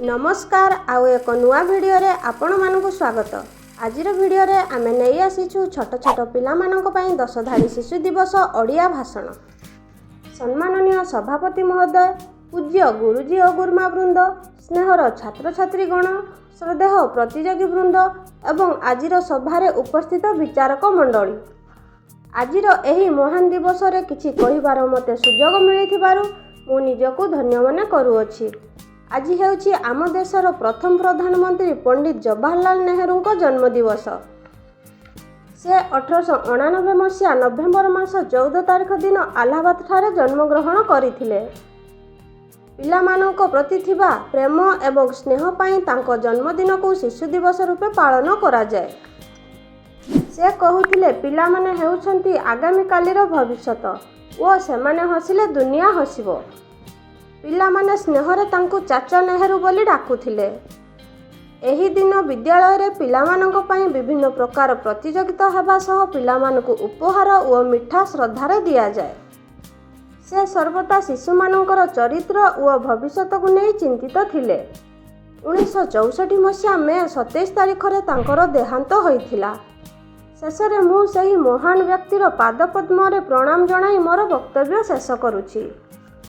नमस्कार आउ एक नुआ वीडियो रे आपण मानकु स्वागत। आजिर वीडियो रे आमे नै आसीछु छोट छोट पिला मानक पई 10 धाड़ी शिशु दिवस ओडिया भाषण। सम्माननीय सभापति महोदय, पूज्य गुरुजी और गुरुमा वृंद, स्नेहर छात्र छात्री गण, श्रद्धेय प्रतियोगी वृंद एवं आजिर सभारे उपस्थित विचारक मंडली, आजिर एही महान दिवस रे किछि कहिबार मते सुजोग मिलिथिबारु मु निजको धन्य मन करूअछि। आज हेउछि आम देशर प्रथम प्रधानमंत्री पंडित जवाहरलाल नेहरू को जन्मदिवस। से 1889 मसीहा नवेम्बर मास 14 तारिख दिन अलाहाबाद ठारे जन्मग्रहण करथिले। पिलामानक प्रति थिबा प्रेम एवं स्नेह पाई तांको जन्मदिन को शिशु दिवस रूपे पालन करा जाय। से कहूथिले पिलामाने हेउछंती आगामी कालीर भविष्यत ओ सेमाने हसिले दुनिया हसिबो। पिलामाने स्नेहरे तांको चाचा नेहरू बोली डाकुथिले। एही दिन विद्यालय रे पिलामानक पई विभिन्न प्रकार प्रतियोगिता हेबा सह पिलामानकु उपहार ओ मिठा श्रद्धारे दिया जाय। से सर्वदा शिशुमानकर चरित्र ओ भविष्यत को नै चिंतित थिले। 1964 मसीहा मे 27 तारिख रे तांकर देहांत होइथिला। शेषरे मु सही महान व्यक्तिर पाद पद्म रे प्रणाम जणाई मोर वक्तव्य शेष करूछि।